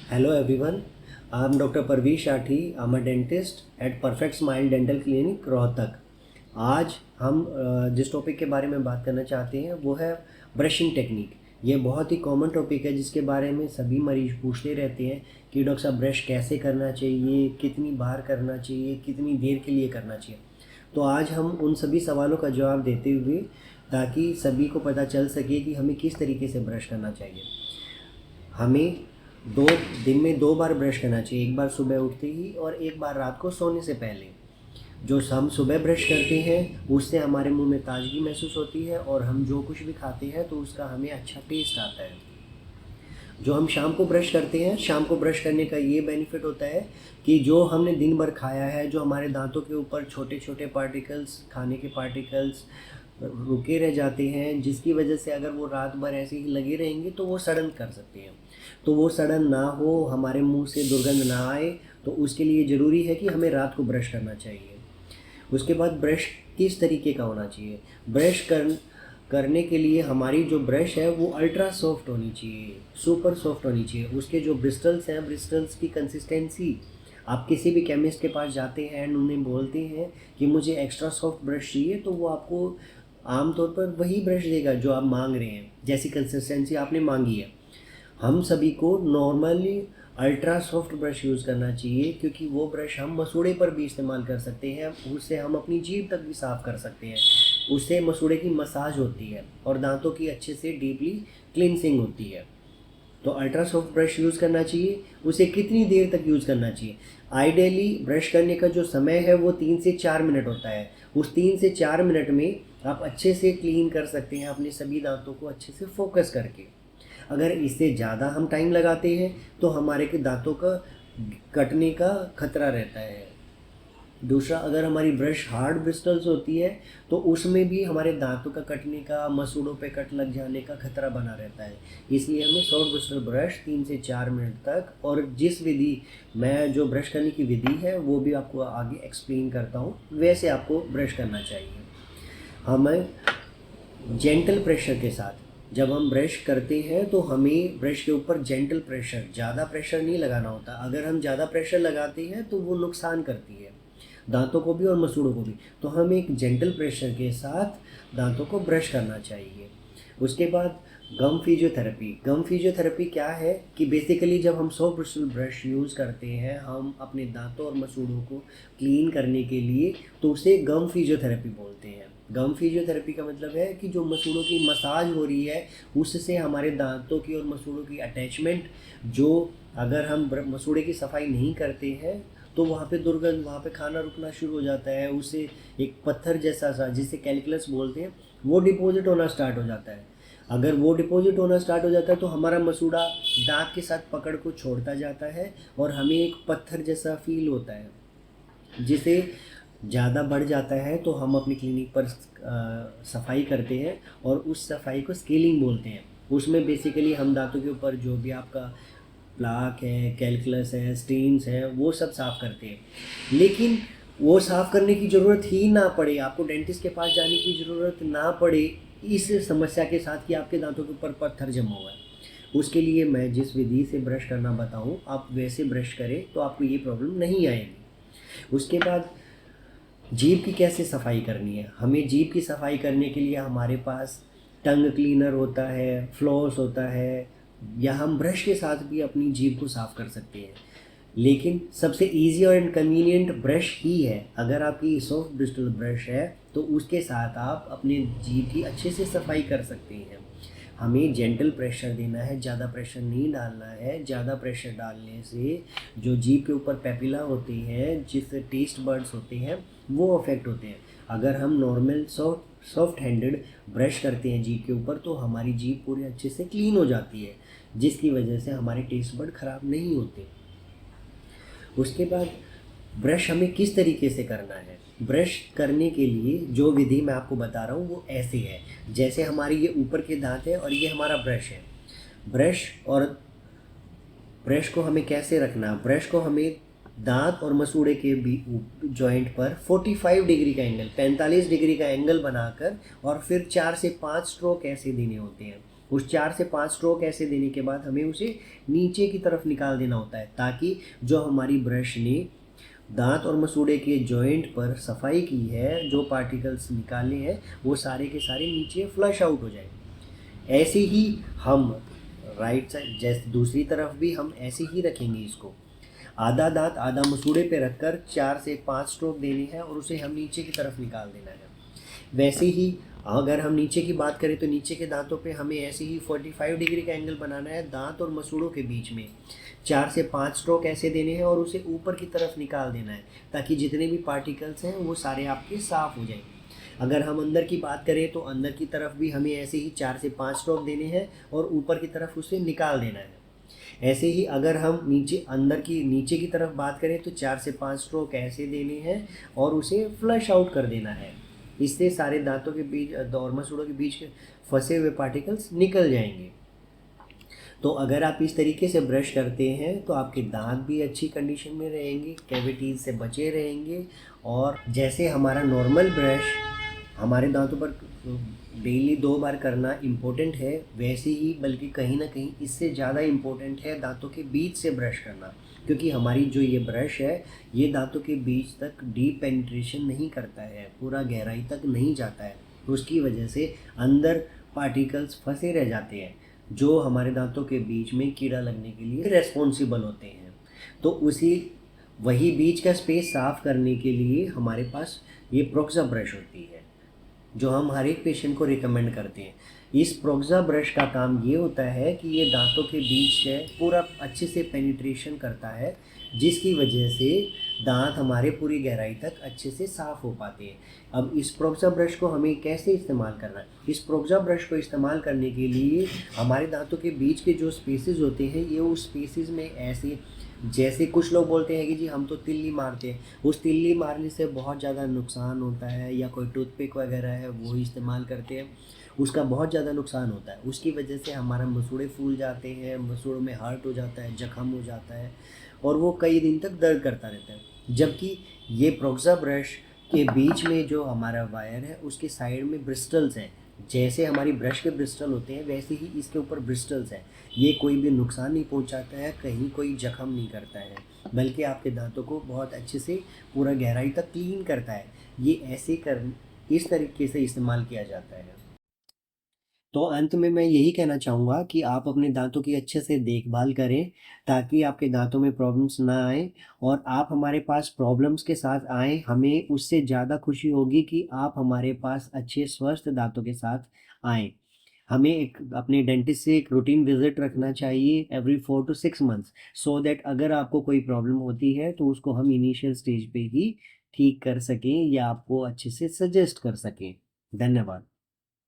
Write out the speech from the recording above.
Hello everyone, I am Dr. Parveez Shathi. I am a dentist at Perfect Smile Dental Clinic, Rohtak. आज हम जिस topic के बारे में बात करना चाहते हैं वो है ब्रशिंग टेक्निक। ये बहुत ही कॉमन टॉपिक है जिसके बारे में सभी मरीज पूछते रहते हैं कि डॉक्टर साहब ब्रश कैसे करना चाहिए, कितनी बार करना चाहिए, कितनी देर के लिए करना चाहिए। तो आज हम उन सभी सवालों का जवाब देते हुए ताकि सभी को पता चल सके कि हमें किस तरीके से ब्रश करना चाहिए। हमें दो दिन में 2 बार ब्रश करना चाहिए, एक बार सुबह उठते ही और एक बार रात को सोने से पहले। जो हम सुबह ब्रश करते हैं उससे हमारे मुंह में ताजगी महसूस होती है और हम जो कुछ भी खाते हैं तो उसका हमें अच्छा टेस्ट आता है। जो हम शाम को ब्रश करते हैं, शाम को ब्रश करने का ये बेनिफिट होता है कि जो हमने दिन भर खाया है, जो हमारे दांतों के ऊपर छोटे छोटे पार्टिकल्स, खाने के पार्टिकल्स रुके रह जाते हैं, जिसकी वजह से अगर वो रात भर ऐसे ही लगे रहेंगे तो वो सड़न कर सकते हैं। तो वो सड़न ना हो, हमारे मुंह से दुर्गंध ना आए, तो उसके लिए ज़रूरी है कि हमें रात को ब्रश करना चाहिए। उसके बाद ब्रश किस तरीके का होना चाहिए? करने के लिए हमारी जो ब्रश है वो अल्ट्रा सॉफ्ट होनी चाहिए, सुपर सॉफ्ट होनी चाहिए। उसके जो ब्रिस्टल्स हैं, ब्रिस्टल्स की कंसिस्टेंसी, आप किसी भी केमिस्ट के पास जाते हैं एंड उन्हें बोलते हैं कि मुझे एक्स्ट्रा सॉफ्ट ब्रश चाहिए, तो वो आपको आमतौर पर वही ब्रश देगा जो आप मांग रहे हैं, जैसी कंसिस्टेंसी आपने मांगी है। हम सभी को normally ultra soft brush use करना चाहिए, क्योंकि वो ब्रश हम मसूड़े पर भी इस्तेमाल कर सकते हैं, उससे हम अपनी जीभ तक भी साफ़ कर सकते हैं। उससे मसूड़े की मसाज होती है और दांतों की अच्छे से डीपली क्लिनसिंग होती है। तो अल्ट्रा सॉफ्ट ब्रश यूज़ करना चाहिए। उसे कितनी देर तक यूज़ करना चाहिए? आइडियली ब्रश करने का जो समय है वो 3 से 4 मिनट होता है। उस 3 से 4 मिनट में आप अच्छे से क्लीन कर सकते हैं अपने सभी दांतों को अच्छे से फोकस करके। अगर इससे ज़्यादा हम टाइम लगाते हैं तो हमारे के दांतों का कटने का खतरा रहता है। दूसरा, अगर हमारी ब्रश हार्ड ब्रिस्टल्स होती है तो उसमें भी हमारे दांतों का कटने का, मसूड़ों पे कट लग जाने का खतरा बना रहता है। इसलिए हमें सॉफ्ट ब्रिस्टल ब्रश 3 से 4 मिनट तक, और जिस विधि, मैं जो ब्रश करने की विधि है वो भी आपको आगे एक्सप्लेन करता हूँ, वैसे आपको ब्रश करना चाहिए। हमें जेंटल प्रेशर के साथ जब हम ब्रश करते हैं तो हमें ब्रश के ऊपर जेंटल प्रेशर, ज़्यादा प्रेशर नहीं लगाना होता। अगर हम ज़्यादा प्रेशर लगाते हैं तो वो नुकसान करती है दांतों को भी और मसूड़ों को भी। तो हमें एक जेंटल प्रेशर के साथ दांतों को ब्रश करना चाहिए। उसके बाद गम फिजियोथेरेपी क्या है कि बेसिकली जब हम सॉफ्ट ब्रिस्टल ब्रश यूज़ करते हैं हम अपने दांतों और मसूड़ों को क्लीन करने के लिए, तो उसे गम फिजियोथेरेपी बोलते हैं। गम फिजियोथेरेपी का मतलब है कि जो मसूड़ों की मसाज हो रही है उससे हमारे दांतों की और मसूड़ों की अटैचमेंट, जो अगर हम मसूड़े की सफाई नहीं करते हैं तो वहाँ पे दुर्गंध, वहाँ पे खाना रुकना शुरू हो जाता है, उससे एक पत्थर जैसा सा, जिसे कैल्कुलस बोलते हैं, वो डिपॉजिट होना स्टार्ट हो जाता है। अगर वो डिपॉजिट होना स्टार्ट हो जाता है तो हमारा मसूड़ा दांत के साथ पकड़ को छोड़ता जाता है और हमें एक पत्थर जैसा फील होता है, जिसे ज़्यादा बढ़ जाता है तो हम अपनी क्लिनिक पर सफाई करते हैं और उस सफाई को स्केलिंग बोलते हैं। उसमें बेसिकली हम दांतों के ऊपर जो भी आपका प्लाक है, कैल्कुलस है, स्टेन्स हैं, वो सब साफ़ करते हैं। लेकिन वो साफ़ करने की ज़रूरत ही ना पड़े, आपको डेंटिस्ट के पास जाने की ज़रूरत ना पड़े इस समस्या के साथ कि आपके दांतों के ऊपर पत्थर जमा हुआ है। उसके लिए मैं जिस विधि से ब्रश करना बताऊँ आप वैसे ब्रश करें तो आपको ये प्रॉब्लम नहीं आएगी। उसके बाद जीभ की कैसे सफाई करनी है? हमें जीभ की सफाई करने के लिए हमारे पास टंग क्लीनर होता है, फ्लॉस होता है, या हम ब्रश के साथ भी अपनी जीभ को साफ़ कर सकते हैं। लेकिन सबसे इजी और कन्वीनियंट ब्रश ही है। अगर आपकी सॉफ्ट ब्रिस्टल ब्रश है तो उसके साथ आप अपने जीभ की अच्छे से सफाई कर सकते हैं। हमें जेंटल प्रेशर देना है, ज़्यादा प्रेशर नहीं डालना है। ज़्यादा प्रेशर डालने से जो जीभ के ऊपर पेपिला होते हैं, जिससे टेस्ट बर्ड्स होते हैं, वो अफेक्ट होते हैं। अगर हम नॉर्मल सॉफ्ट हैंडेड ब्रश करते हैं जीभ के ऊपर तो हमारी जीभ पूरी अच्छे से क्लीन हो जाती है, जिसकी वजह से हमारे टेस्ट बर्ड ख़राब नहीं होते। उसके बाद ब्रश हमें किस तरीके से करना है? ब्रश करने के लिए जो विधि मैं आपको बता रहा हूँ वो ऐसे है, जैसे हमारी ये ऊपर के दांत है और ये हमारा ब्रश है। ब्रश को हमें कैसे रखना? ब्रश को हमें दांत और मसूड़े के जॉइंट पर 45 डिग्री का एंगल, 45 डिग्री का एंगल बनाकर और फिर 4 से 5 स्ट्रोक ऐसे देने होते हैं। उस 4 से 5 स्ट्रोक ऐसे देने के बाद हमें उसे नीचे की तरफ निकाल देना होता है, ताकि जो हमारी ब्रश ने दांत और मसूड़े के जॉइंट पर सफाई की है, जो पार्टिकल्स निकाले हैं, वो सारे के सारे नीचे फ्लश आउट हो जाए। ऐसे ही हम राइट साइड जैसे दूसरी तरफ भी हम ऐसे ही रखेंगे इसको। आधा दांत आधा मसूड़े पे रखकर 4 से 5 स्ट्रोक देने हैं और उसे हम नीचे की तरफ निकाल देना है। वैसे ही अगर हम नीचे की बात करें तो नीचे के दांतों पे हमें ऐसे ही 45 डिग्री का एंगल बनाना है दांत और मसूड़ों के बीच में। 4 से 5 स्ट्रोक ऐसे देने हैं और उसे ऊपर की तरफ निकाल देना है, ताकि जितने भी पार्टिकल्स हैं वो सारे आपके साफ़ हो जाएं। अगर हम अंदर की बात करें तो अंदर की तरफ भी हमें ऐसे ही 4 से 5 स्ट्रोक देने हैं और ऊपर की तरफ उसे निकाल देना है। ऐसे ही अगर हम नीचे की तरफ बात करें तो 4 से 5 स्ट्रोक ऐसे देने हैं और उसे फ्लश आउट कर देना है। इससे सारे दांतों के बीच और मसूड़ों के बीच के फंसे हुए पार्टिकल्स निकल जाएंगे। तो अगर आप इस तरीके से ब्रश करते हैं तो आपके दांत भी अच्छी कंडीशन में रहेंगे, कैविटीज़ से बचे रहेंगे। और जैसे हमारा नॉर्मल ब्रश हमारे दांतों पर डेली 2 बार करना इम्पोर्टेंट है, वैसे ही बल्कि कहीं ना कहीं इससे ज़्यादा इम्पोर्टेंट है दांतों के बीच से ब्रश करना, क्योंकि हमारी जो ये ब्रश है ये दांतों के बीच तक डीप पेनिट्रेशन नहीं करता है, पूरा गहराई तक नहीं जाता है। उसकी वजह से अंदर पार्टिकल्स फंसे रह जाते हैं, जो हमारे दांतों के बीच में कीड़ा लगने के लिए रेस्पॉन्सिबल होते हैं। तो वही बीच का स्पेस साफ़ करने के लिए हमारे पास ये प्रोक्सा ब्रश होती है, जो हम हर एक पेशेंट को रिकमेंड करते हैं। इस प्रोक्सा ब्रश का काम ये होता है कि ये दांतों के बीच से पूरा अच्छे से पेनिट्रेशन करता है, जिसकी वजह से दांत हमारे पूरी गहराई तक अच्छे से साफ़ हो पाते हैं। अब इस प्रोक्सा ब्रश को हमें कैसे इस्तेमाल करना है? इस प्रोक्सा ब्रश को इस्तेमाल करने के लिए हमारे दांतों के बीच के जो स्पेसेस होते हैं, ये उस स्पेसेस में ऐसे, जैसे कुछ लोग बोलते हैं कि जी हम तो तिल्ली मारते हैं, उस तिल्ली मारने से बहुत ज़्यादा नुकसान होता है, या कोई टूथपिक वगैरह है वो इस्तेमाल करते हैं, उसका बहुत ज़्यादा नुकसान होता है। उसकी वजह से हमारा मसूड़े फूल जाते हैं, मसूड़ों में हर्ट हो जाता है, जख्म हो जाता है और वो कई दिन तक दर्द करता रहता है। जबकि ये प्रोक्सा ब्रश के बीच में जो हमारा वायर है उसके साइड में ब्रिस्टल्स हैं, जैसे हमारी ब्रश के ब्रिस्टल होते हैं वैसे ही इसके ऊपर ब्रिस्टल्स हैं। ये कोई भी नुकसान नहीं पहुंचाता है, कहीं कोई जख्म नहीं करता है, बल्कि आपके दांतों को बहुत अच्छे से पूरा गहराई तक क्लीन करता है। ये इस तरीके से इस्तेमाल किया जाता है। तो अंत में मैं यही कहना चाहूँगा कि आप अपने दांतों की अच्छे से देखभाल करें, ताकि आपके दांतों में प्रॉब्लम्स ना आए। और आप हमारे पास प्रॉब्लम्स के साथ आएँ, हमें उससे ज़्यादा खुशी होगी कि आप हमारे पास अच्छे स्वस्थ दांतों के साथ आएँ। हमें अपने डेंटिस्ट से एक रूटीन विज़िट रखना चाहिए every 4 to 6 months, so that अगर आपको कोई प्रॉब्लम होती है तो उसको हम इनिशियल स्टेज पे ही ठीक कर सकें या आपको अच्छे से सजेस्ट कर सकें। धन्यवाद।